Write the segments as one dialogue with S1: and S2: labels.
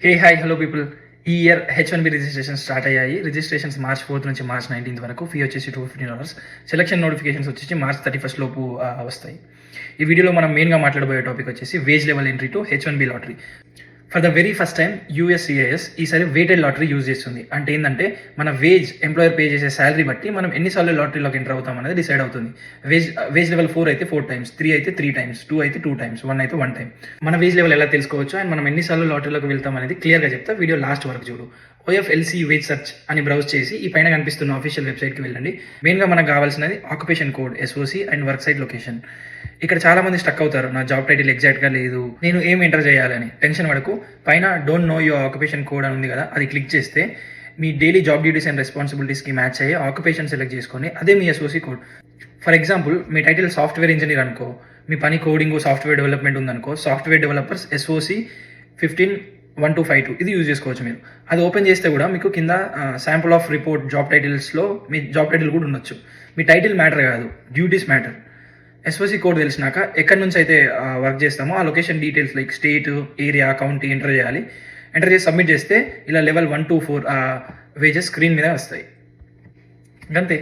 S1: Hey hi hello people. ఈ year H1B registration start అయ్యాయి. Registrations March 4th నుంచి March 19th వరకు. Fee వచ్చేసి $250. సెలక్షన్ నోటిఫికేషన్స్ వచ్చేసి March 31st లోపు వస్తాయి. ఈ వీడియోలో మనం మెయిన్గా మాట్లాడబోయే టాపిక్ వచ్చేసి wage level entry to H1B lottery. For the very first time USCIS ఈసారి వెయిటెడ్ లాటరీ యూజ్ చేస్తుంది. అంటే ఏంటంటే మన వేజ్ ఎంప్లాయర్ పే చేసే శాలరీ బట్టి మనం ఎన్నిసార్లు లాటరీలోకి ఎంటర్ అవుతాం అనేది డిసైడ్ అవుతుంది. వేజ్ లెవెల్ 4 అయితే 4 times, 3 అయితే 3 times, 2 అయితే 2 times, 1 అయితే 1 time. మన వేజ్ లెవెల్ ఎలా తెలుసుకోవచ్చు అండ్ మనం ఎన్నిసార్లు లాటరీలోకి వెళ్తాం అనేది క్లియర్గా చెప్తా. వీడియో లాస్ట్ వరకు చూడు. OFLC వేజ్ సర్చ్ అని బ్రౌజ్ చేసి ఈ పైన కనిపిస్తున్న ఆఫీషియల్ వెబ్సైట్కి వెళ్ళండి. మెయిన్గా మనకు కావాల్సినది occupation code, SOC and work site location. ఇక్కడ చాలా మంది స్టక్ అవుతారు, నా జాబ్ టైటిల్ ఎగ్జాక్ట్గా లేదు, నేను ఏం ఎంటర్ చేయాలని. టెన్షన్ పడకు, పైన don't know your occupation code అని ఉంది కదా, అది క్లిక్ చేస్తే మీ డైలీ జాబ్ డ్యూటీస్ అండ్ రెస్పాన్సిబిలిటీస్కి మ్యాచ్ అయ్యే ఆక్యుపేషన్ సెలెక్ట్ చేసుకొని అదే మీ SOC కోడ్. ఫర్ ఎగ్జాంపుల్ మీ టైటిల్ సాఫ్ట్వేర్ ఇంజనీర్ అనుకో, మీ పని కోడింగ్ సాఫ్ట్వేర్ డెవలప్మెంట్ ఉందనుకో, సాఫ్ట్వేర్ డెవలపర్స్ SOC 151252 ఇది యూజ్ చేసుకోవచ్చు. మీరు అది ఓపెన్ చేస్తే కూడా మీకు కింద శాంపుల్ ఆఫ్ రిపోర్ట్ జాబ్ టైటిల్స్లో మీ జాబ్ టైటిల్ కూడా ఉండొచ్చు. మీ టైటిల్ మ్యాటర్ కాదు, డ్యూటీస్ మ్యాటర్. SOC కోడ్ తెలిసినాక ఎక్కడి నుంచి అయితే వర్క్ చేస్తామో ఆ location details like state, area, county enter చేయాలి. ఎంటర్ చేసి సబ్మిట్ చేస్తే ఇలా లెవెల్ 1 to 4 వేజెస్ స్క్రీన్ మీద వస్తాయి. అంతే,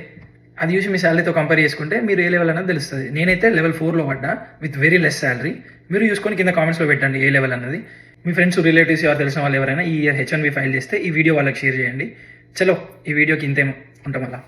S1: అది చూసి మీ శాలరీతో కంపేర్ చేసుకుంటే మీరు ఏ లెవెల్ అన్నది తెలుస్తుంది. నేనైతే లెవెల్ 4లో పడ్డా విత్ వెరీ లెస్ శాలరీ. మీరు చూసుకొని కింద కామెంట్స్లో పెట్టండి ఏ లెవెల్ అన్నది. మీ ఫ్రెండ్స్, రిలేటివ్స్ ఎవరు తెలిసిన వాళ్ళు ఎవరైనా ఈ ఇయర్ H1B ఫైల్ చేస్తే ఈ వీడియో వాళ్ళకి షేర్ చేయండి. చలో, ఈ వీడియోకి ఇంతే ఉంటాం అలా.